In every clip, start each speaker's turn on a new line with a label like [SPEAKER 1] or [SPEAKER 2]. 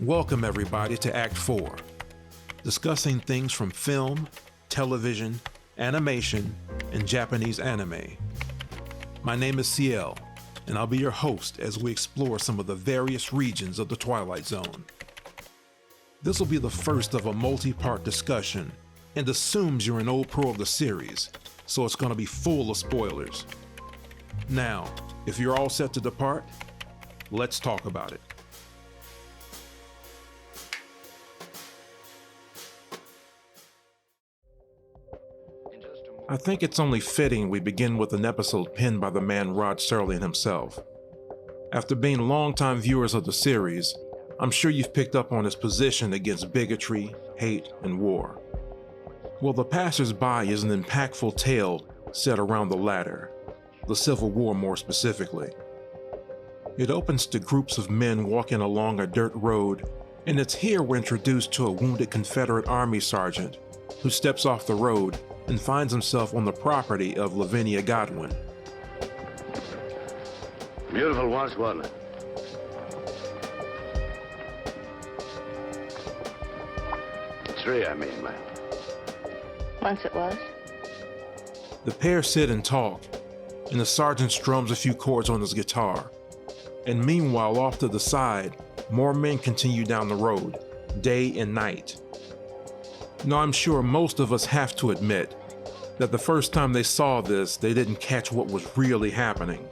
[SPEAKER 1] Welcome everybody to Act 4, discussing things from film, television, animation, and Japanese anime. My name is CL, and I'll be your host as we explore some of the various regions of the Twilight Zone. This will be the first of a multi-part discussion and assumes you're an old pro of the series, so it's going to be full of spoilers. Now, if you're all set to depart, let's talk about it. I think it's only fitting we begin with an episode penned by the man Rod Serling himself. After being longtime viewers of the series, I'm sure you've picked up on his position against bigotry, hate, and war. Well, The Passers-By is an impactful tale set around the latter, the Civil War more specifically. It opens to groups of men walking along a dirt road, and it's here we're introduced to a wounded Confederate Army sergeant who steps off the road and finds himself on the property of Lavinia Godwin.
[SPEAKER 2] Beautiful once, wasn't it? Three, I mean, man.
[SPEAKER 3] Once it was.
[SPEAKER 1] The pair sit and talk, and the sergeant strums a few chords on his guitar. And meanwhile, off to the side, more men continue down the road, day and night. Now, I'm sure most of us have to admit that the first time they saw this, they didn't catch what was really happening.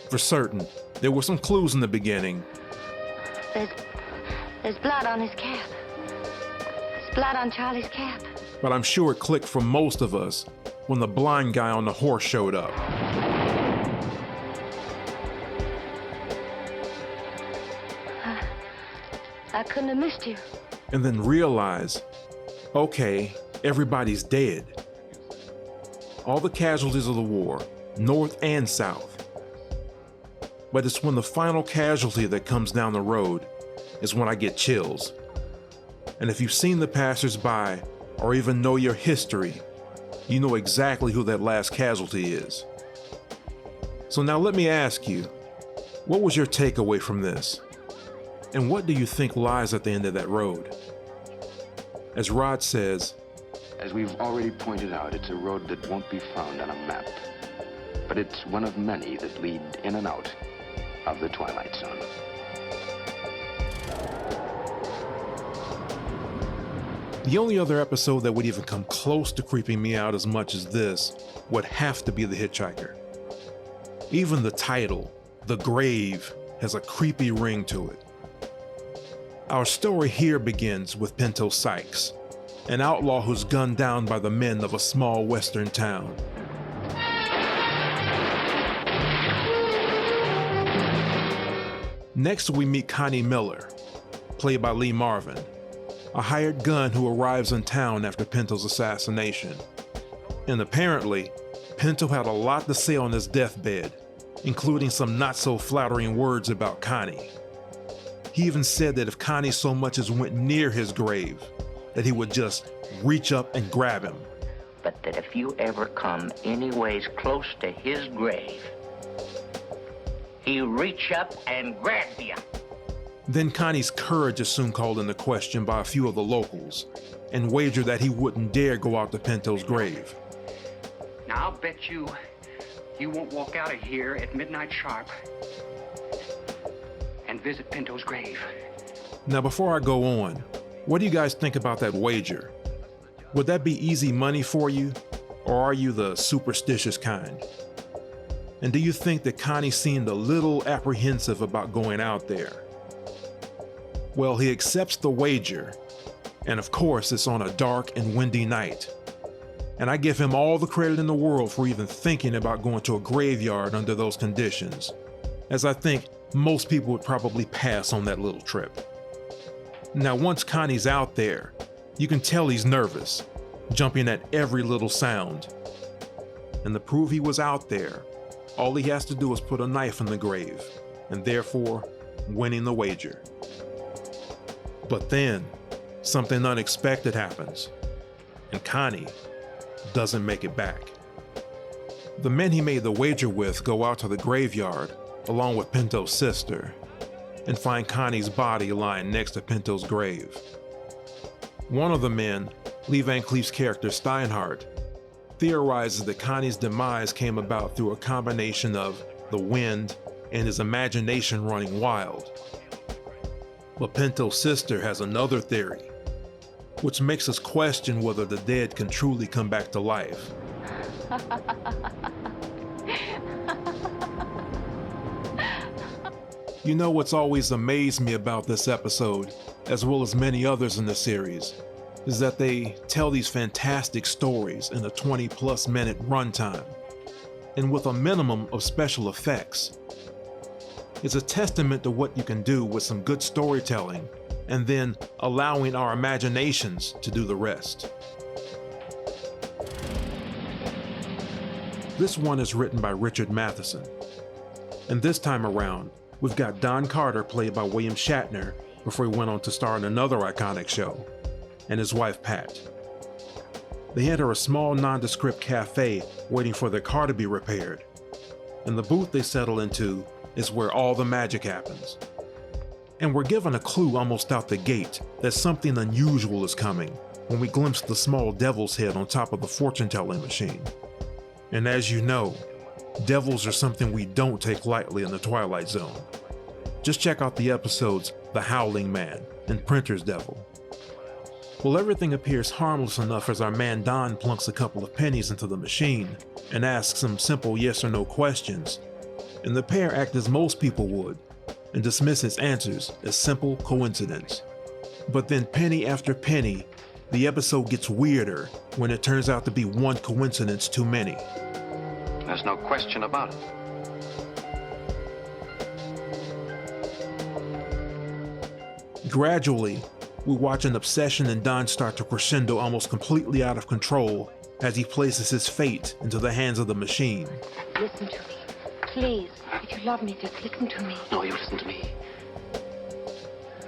[SPEAKER 1] For certain, there were some clues in the beginning.
[SPEAKER 3] There's blood on his cap. There's blood on Charlie's cap.
[SPEAKER 1] But I'm sure it clicked for most of us when the blind guy on the horse showed up.
[SPEAKER 3] I couldn't have missed you.
[SPEAKER 1] And then realize, okay, everybody's dead. All the casualties of the war, North and South. But it's when the final casualty that comes down the road is when I get chills. And if you've seen The Passers-By or even know your history, you know exactly who that last casualty is. So now let me ask you, what was your takeaway from this? And what do you think lies at the end of that road? As Rod says,
[SPEAKER 2] As we've already pointed out, it's a road that won't be found on a map. But it's one of many that lead in and out of the Twilight Zone.
[SPEAKER 1] the only other episode that would even come close to creeping me out as much as this would have to be The Hitchhiker. Even the title, The Grave, has a creepy ring to it. Our story here begins with Pinto Sykes, an outlaw who's gunned down by the men of a small western town. Next, we meet Connie Miller, played by Lee Marvin, a hired gun who arrives in town after Pinto's assassination. And apparently, Pinto had a lot to say on his deathbed, including some not so flattering words about Connie. He even said that if Connie so much as went near his grave, that he would just reach up and grab him.
[SPEAKER 4] But that if you ever come anyways close to his grave, he'll reach up and grab you.
[SPEAKER 1] Then Connie's courage is soon called into question by a few of the locals, and wager that he wouldn't dare go out to Pinto's grave.
[SPEAKER 5] Now, I'll bet you won't walk out of here at midnight sharp and visit Pinto's grave.
[SPEAKER 1] Now, before I go on, what do you guys think about that wager? Would that be easy money for you, or are you the superstitious kind? And do you think that Connie seemed a little apprehensive about going out there? Well, he accepts the wager, and of course it's on a dark and windy night. And I give him all the credit in the world for even thinking about going to a graveyard under those conditions, as I think most people would probably pass on that little trip. Now, once Connie's out there, you can tell he's nervous, jumping at every little sound. And to prove he was out there, all he has to do is put a knife in the grave, and therefore winning the wager. But then, something unexpected happens, and Connie doesn't make it back. The men he made the wager with go out to the graveyard, along with Pinto's sister, and find Connie's body lying next to Pinto's grave. One of the men, Lee Van Cleef's character Steinhardt, theorizes that Connie's demise came about through a combination of the wind and his imagination running wild. But Pinto's sister has another theory, which makes us question whether the dead can truly come back to life. You know what's always amazed me about this episode, as well as many others in the series, is that they tell these fantastic stories in a 20+ minute runtime, and with a minimum of special effects. It's a testament to what you can do with some good storytelling, and then allowing our imaginations to do the rest. This one is written by Richard Matheson, and this time around, we've got Don Carter, played by William Shatner, before he went on to star in another iconic show, and his wife Pat. They enter a small nondescript cafe waiting for their car to be repaired, and the booth they settle into is where all the magic happens. And we're given a clue almost out the gate that something unusual is coming when we glimpse the small devil's head on top of the fortune-telling machine. And as you know, devils are something we don't take lightly in the Twilight Zone. Just check out the episodes The Howling Man and Printer's Devil. Well, everything appears harmless enough as our man Don plunks a couple of pennies into the machine and asks some simple yes or no questions, and the pair act as most people would and dismiss his answers as simple coincidence. But then penny after penny, the episode gets weirder when it turns out to be one coincidence too many.
[SPEAKER 2] There's no question about it.
[SPEAKER 1] Gradually, we watch an obsession in Don start to crescendo almost completely out of control as he places his fate into the hands of the machine.
[SPEAKER 3] Listen to me. Please. If you love me, just listen to me.
[SPEAKER 6] No, you listen to me.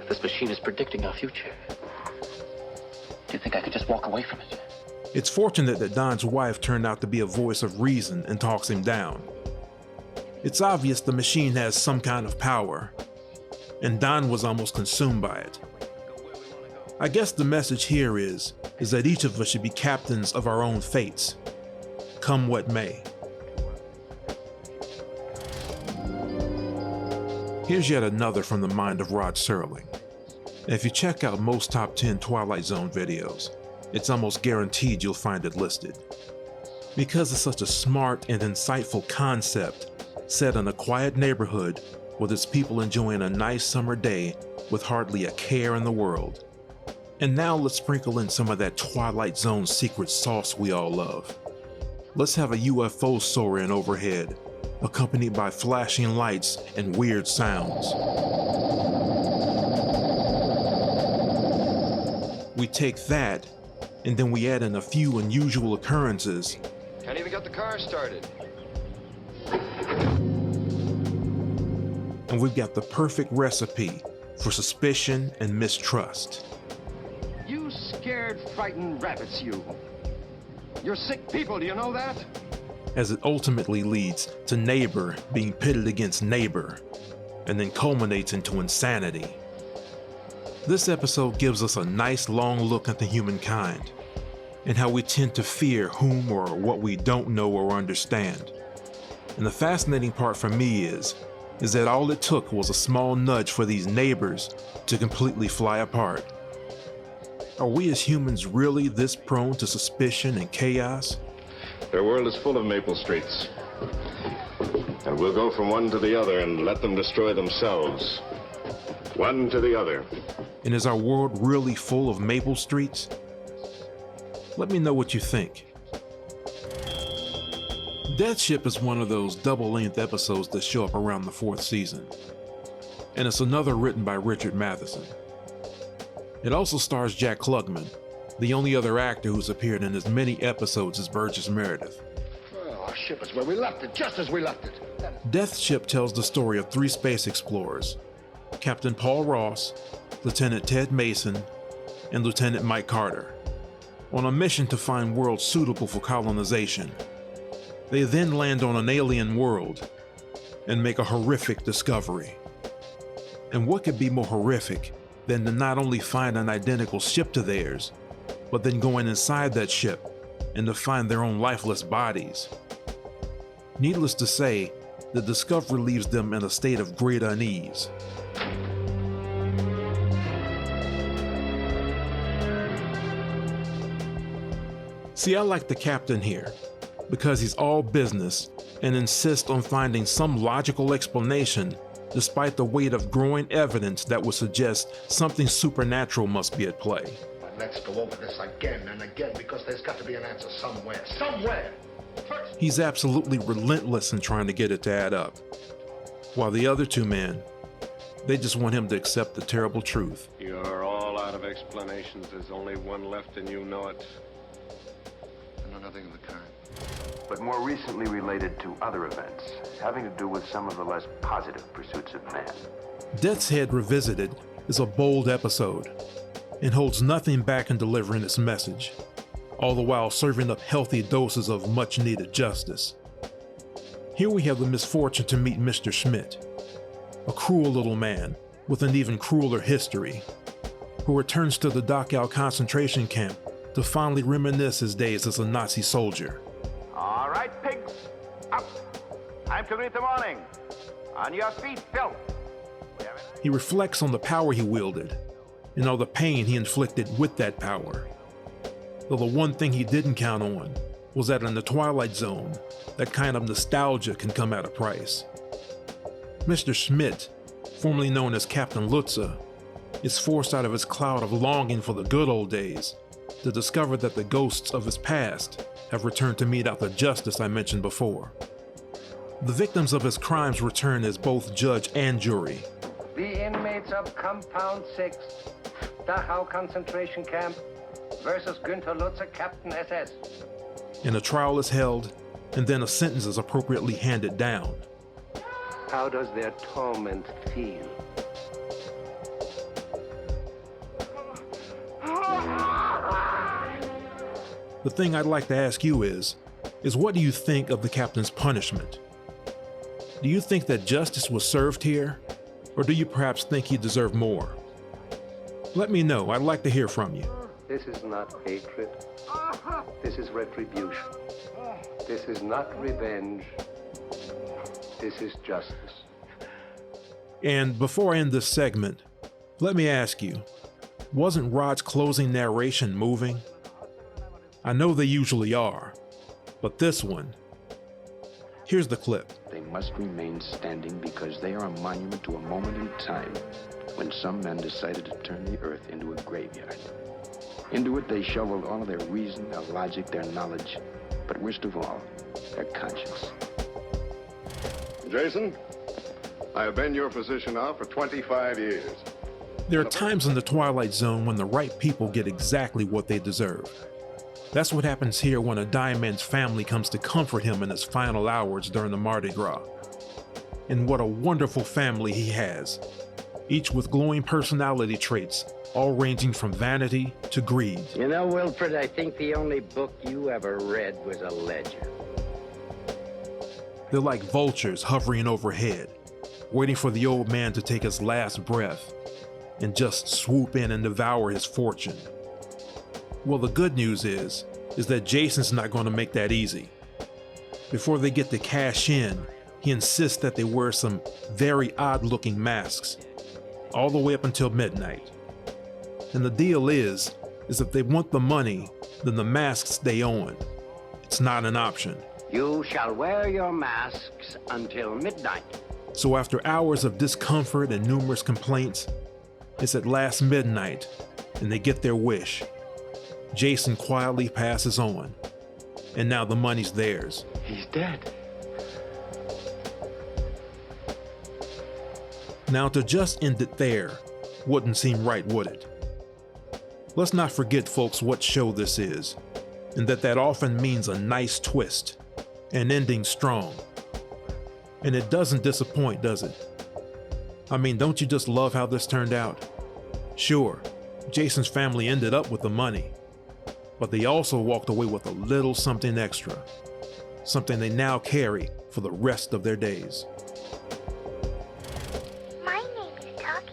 [SPEAKER 6] This machine is predicting our future. Do you think I could just walk away from it?
[SPEAKER 1] It's fortunate that Don's wife turned out to be a voice of reason and talks him down. It's obvious the machine has some kind of power, and Don was almost consumed by it. I guess the message here is that each of us should be captains of our own fates, come what may. Here's yet another from the mind of Rod Serling. If you check out most top 10 Twilight Zone videos, it's almost guaranteed you'll find it listed. Because it's such a smart and insightful concept set in a quiet neighborhood with its people enjoying a nice summer day with hardly a care in the world. And now let's sprinkle in some of that Twilight Zone secret sauce we all love. Let's have a UFO soaring overhead, accompanied by flashing lights and weird sounds. We take that, and then we add in a few unusual occurrences.
[SPEAKER 2] Can't even get the car started.
[SPEAKER 1] And we've got the perfect recipe for suspicion and mistrust.
[SPEAKER 7] You scared, frightened rabbits, you. You're sick people, do you know that?
[SPEAKER 1] As it ultimately leads to neighbor being pitted against neighbor, and then culminates into insanity. This episode gives us a nice long look at the humankind, and how we tend to fear whom or what we don't know or understand. And the fascinating part for me is that all it took was a small nudge for these neighbors to completely fly apart. Are we as humans really this prone to suspicion and chaos?
[SPEAKER 8] Their world is full of Maple Streets. And we'll go from one to the other and let them destroy themselves. One to the other.
[SPEAKER 1] And is our world really full of Maple Streets? Let me know what you think. Death Ship is one of those double-length episodes that show up around the 4th season. And it's another written by Richard Matheson. It also stars Jack Klugman, the only other actor who's appeared in as many episodes as Burgess Meredith.
[SPEAKER 7] Well, our ship is where we left it, just as we left it.
[SPEAKER 1] Death Ship tells the story of 3 space explorers, Captain Paul Ross, Lieutenant Ted Mason, and Lieutenant Mike Carter, on a mission to find worlds suitable for colonization. They then land on an alien world and make a horrific discovery. And what could be more horrific than to not only find an identical ship to theirs, but then going inside that ship and to find their own lifeless bodies? Needless to say, the discovery leaves them in a state of great unease. See, I like the captain here because he's all business and insists on finding some logical explanation despite the weight of growing evidence that would suggest something supernatural must be at play.
[SPEAKER 9] Let's go over this again and again because there's got to be an answer somewhere. Somewhere! First.
[SPEAKER 1] He's absolutely relentless in trying to get it to add up. While the other two men, they just want him to accept the terrible truth.
[SPEAKER 8] You're all out of explanations. There's only one left and you know it.
[SPEAKER 9] I know nothing of the kind.
[SPEAKER 2] But more recently related to other events, having to do with some of the less positive pursuits of man.
[SPEAKER 1] Death's Head Revisited is a bold episode and holds nothing back in delivering its message, all the while serving up healthy doses of much-needed justice. Here we have the misfortune to meet Mr. Schmidt, a cruel little man with an even crueler history, who returns to the Dachau concentration camp to fondly reminisce his days as a Nazi soldier.
[SPEAKER 10] All right, pigs, up. Time to greet the morning. On your feet, Phil.
[SPEAKER 1] He reflects on the power he wielded and all the pain he inflicted with that power. Though the one thing he didn't count on was that in the Twilight Zone, that kind of nostalgia can come at a price. Mr. Schmidt, formerly known as Captain Lutze, is forced out of his cloud of longing for the good old days to discover that the ghosts of his past have returned to mete out the justice I mentioned before. The victims of his crimes return as both judge and jury.
[SPEAKER 10] The inmates of Compound 6, Dachau concentration camp, versus Günther Lutze, Captain SS.
[SPEAKER 1] And a trial is held, and then a sentence is appropriately handed down.
[SPEAKER 10] How does their torment feel?
[SPEAKER 1] The thing I'd like to ask you is what do you think of the captain's punishment? Do you think that justice was served here, or do you perhaps think he deserved more? Let me know, I'd like to hear from you.
[SPEAKER 10] This is not hatred. This is retribution. This is not revenge. This is justice.
[SPEAKER 1] And before I end this segment, let me ask you, wasn't Rod's closing narration moving? I know they usually are, but this one, here's the clip.
[SPEAKER 2] They must remain standing because they are a monument to a moment in time when some men decided to turn the earth into a graveyard. Into it they shoveled all of their reason, their logic, their knowledge, but worst of all, their conscience.
[SPEAKER 8] Jason, I have been your physician now for 25 years.
[SPEAKER 1] There are times in the Twilight Zone when the right people get exactly what they deserve. That's what happens here when a dying man's family comes to comfort him in his final hours during the Mardi Gras. And what a wonderful family he has, each with glowing personality traits, all ranging from vanity to greed.
[SPEAKER 4] You know, Wilfred, I think the only book you ever read was a ledger.
[SPEAKER 1] They're like vultures hovering overhead, waiting for the old man to take his last breath and just swoop in and devour his fortune. Well, the good news is that Jason's not going to make that easy. Before they get to cash in, he insists that they wear some very odd-looking masks, all the way up until midnight. And the deal is if they want the money, then the masks stay on. It's not an option.
[SPEAKER 4] You shall wear your masks until midnight.
[SPEAKER 1] So after hours of discomfort and numerous complaints, it's at last midnight, and they get their wish. Jason quietly passes on, and now the money's theirs.
[SPEAKER 2] He's dead.
[SPEAKER 1] Now to just end it there wouldn't seem right, would it? Let's not forget, folks, what show this is, and that often means a nice twist, and ending strong. And it doesn't disappoint, does it? I mean, don't you just love how this turned out? Sure, Jason's family ended up with the money, but they also walked away with a little something extra, something they now carry for the rest of their days.
[SPEAKER 3] My name is Talkie.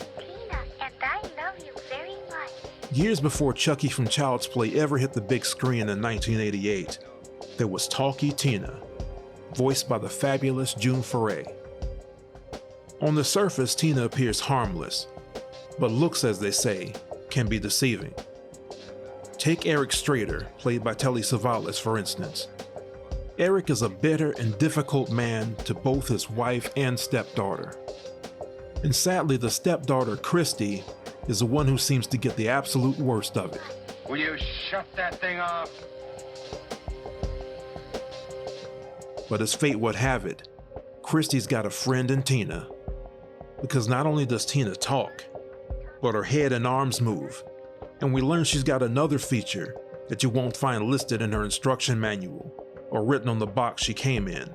[SPEAKER 1] Years before Chucky from Child's Play ever hit the big screen in 1988, there was Talkie Tina, voiced by the fabulous June Foray. On the surface, Tina appears harmless, but looks, as they say, can be deceiving. Take Eric Strader, played by Telly Savalas, for instance. Eric is a bitter and difficult man to both his wife and stepdaughter. And sadly, the stepdaughter, Christy, is the one who seems to get the absolute worst of it.
[SPEAKER 7] Will you shut that thing off?
[SPEAKER 1] But as fate would have it, Christy's got a friend in Tina. Because not only does Tina talk, but her head and arms move. And we learn she's got another feature that you won't find listed in her instruction manual or written on the box she came in.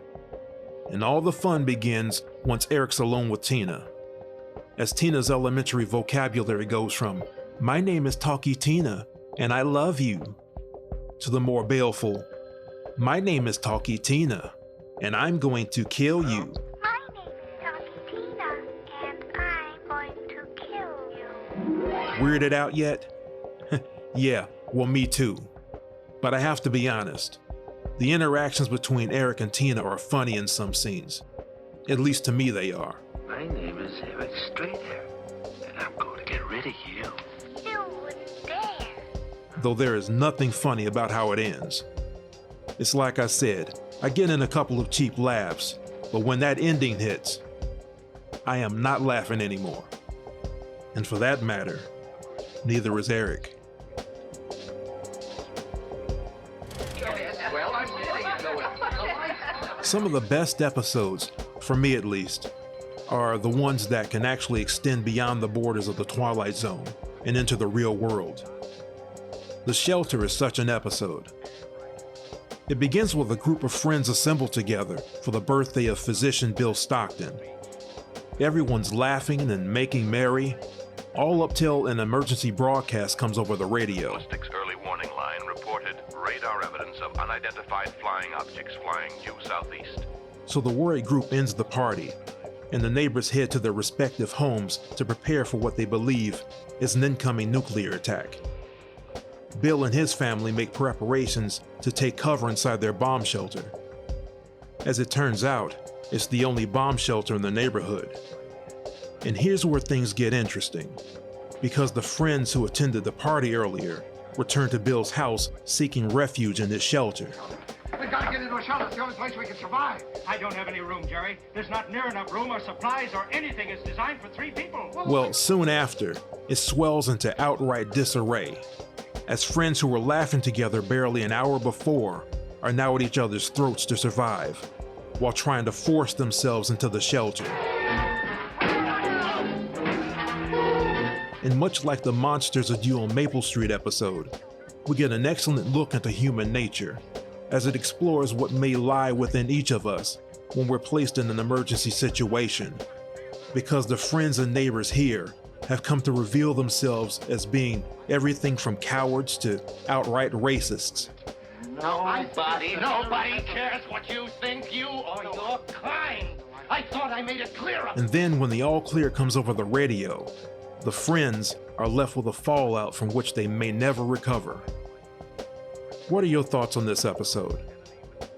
[SPEAKER 1] And all the fun begins once Eric's alone with Tina, as Tina's elementary vocabulary goes from, "My name is Talkie Tina, and I love you," to the more baleful, "My name is Talkie Tina, and I'm going to kill you."
[SPEAKER 3] My name is Talkie Tina, and I'm going to kill you.
[SPEAKER 1] Weirded out yet? Yeah, well, me too. But I have to be honest. The interactions between Eric and Tina are funny in some scenes. At least to me they are.
[SPEAKER 4] My name is Eric Strader, and I'm going to get rid of you.
[SPEAKER 3] You wouldn't dare.
[SPEAKER 1] Though there is nothing funny about how it ends. It's like I said, I get in a couple of cheap laughs, but when that ending hits, I am not laughing anymore. And for that matter, neither is Eric. Some of the best episodes, for me at least, are the ones that can actually extend beyond the borders of the Twilight Zone and into the real world. The Shelter is such an episode. It begins with a group of friends assembled together for the birthday of physician Bill Stockton. Everyone's laughing and making merry, all up till an emergency broadcast comes over the radio.
[SPEAKER 11] Ballistics early warning line reported radar evidence of unidentified flying objects flying due southeast.
[SPEAKER 1] So the worried group ends the party, and the neighbors head to their respective homes to prepare for what they believe is an incoming nuclear attack. Bill and his family make preparations to take cover inside their bomb shelter. As it turns out, it's the only bomb shelter in the neighborhood. And here's where things get interesting, because the friends who attended the party earlier return to Bill's house seeking refuge in this shelter.
[SPEAKER 7] We gotta get into a shelter. It's the only place we can survive. I don't have any room, Jerry. There's not near enough room or supplies or anything. It's designed for 3 people.
[SPEAKER 1] Well, soon after, it swells into outright disarray, as friends who were laughing together barely an hour before are now at each other's throats to survive, while trying to force themselves into the shelter. And much like the Monsters Are Due on Maple Street episode, we get an excellent look into human nature, as it explores what may lie within each of us when we're placed in an emergency situation, because the friends and neighbors here have come to reveal themselves as being everything from cowards to outright racists.
[SPEAKER 7] Nobody cares what you think, you or your kind. I thought I made it clear.
[SPEAKER 1] And then when the all clear comes over the radio, the friends are left with a fallout from which they may never recover. What are your thoughts on this episode?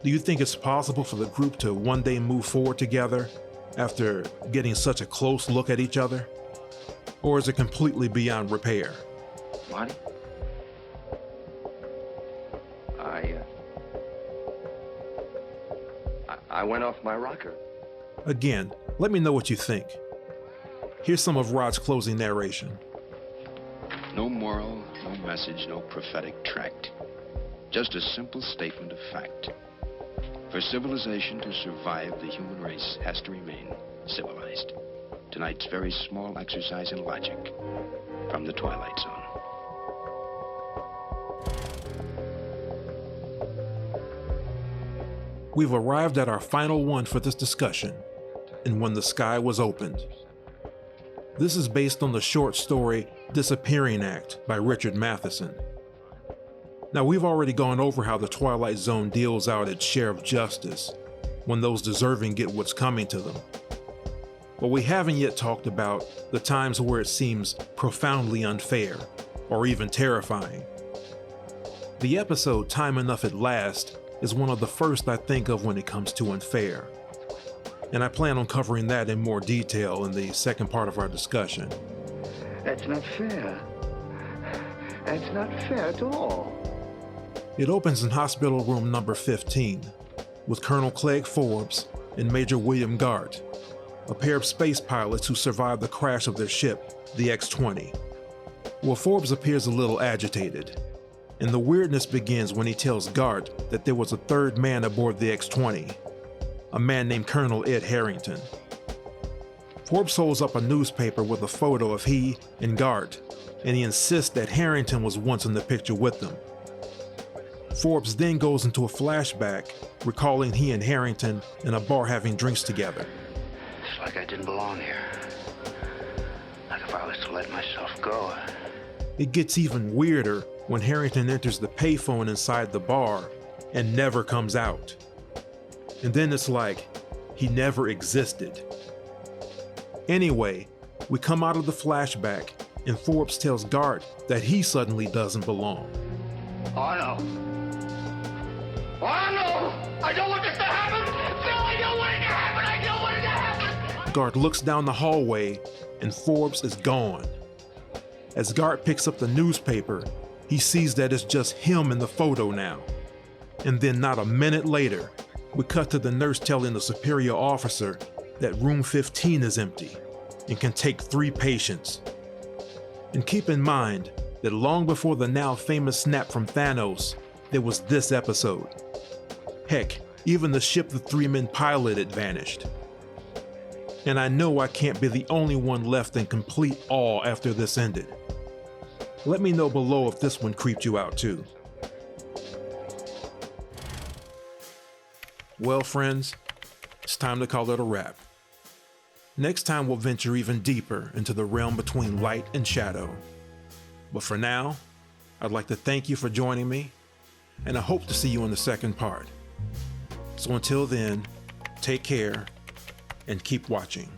[SPEAKER 1] Do you think it's possible for the group to one day move forward together after getting such a close look at each other? Or is it completely beyond repair?
[SPEAKER 2] Marty? I went off my rocker.
[SPEAKER 1] Again, let me know what you think. Here's some of Rod's closing narration.
[SPEAKER 2] No moral, no message, no prophetic tract. Just a simple statement of fact. For civilization to survive, the human race has to remain civilized. Tonight's very small exercise in logic from the Twilight Zone.
[SPEAKER 1] We've arrived at our final one for this discussion, and When the Sky Was Opened. This is based on the short story Disappearing Act by Richard Matheson. Now, we've already gone over how the Twilight Zone deals out its share of justice when those deserving get what's coming to them. But we haven't yet talked about the times where it seems profoundly unfair or even terrifying. The episode Time Enough at Last is one of the first I think of when it comes to unfair, and I plan on covering that in more detail in the second part of our discussion.
[SPEAKER 12] That's not fair. That's not fair at all.
[SPEAKER 1] It opens in hospital room number 15 with Colonel Clegg Forbes and Major William Gart, a pair of space pilots who survived the crash of their ship, the X-20. Well, Forbes appears a little agitated, and the weirdness begins when he tells Gart that there was a third man aboard the X-20, a man named Colonel Ed Harrington. Forbes holds up a newspaper with a photo of he and Gart, and he insists that Harrington was once in the picture with them. Forbes then goes into a flashback, recalling he and Harrington in a bar having drinks together.
[SPEAKER 12] It's like I didn't belong here. Like if I was to let myself go.
[SPEAKER 1] It gets even weirder when Harrington enters the payphone inside the bar and never comes out. And then it's like he never existed. Anyway, we come out of the flashback and Forbes tells Gart that he suddenly doesn't belong.
[SPEAKER 12] Oh no. Oh no! I don't want this to happen! Phil, I don't want it to happen! I don't want it to happen!
[SPEAKER 1] Gart looks down the hallway and Forbes is gone. As Gart picks up the newspaper, he sees that it's just him in the photo now. And then not a minute later, we cut to the nurse telling the superior officer that room 15 is empty and can take 3 patients. And keep in mind that long before the now famous snap from Thanos, there was this episode. Heck, even the ship the 3 men piloted vanished. And I know I can't be the only one left in complete awe after this ended. Let me know below if this one creeped you out too. Well, friends, it's time to call it a wrap. Next time we'll venture even deeper into the realm between light and shadow. But for now, I'd like to thank you for joining me, and I hope to see you in the second part. So until then, take care and keep watching.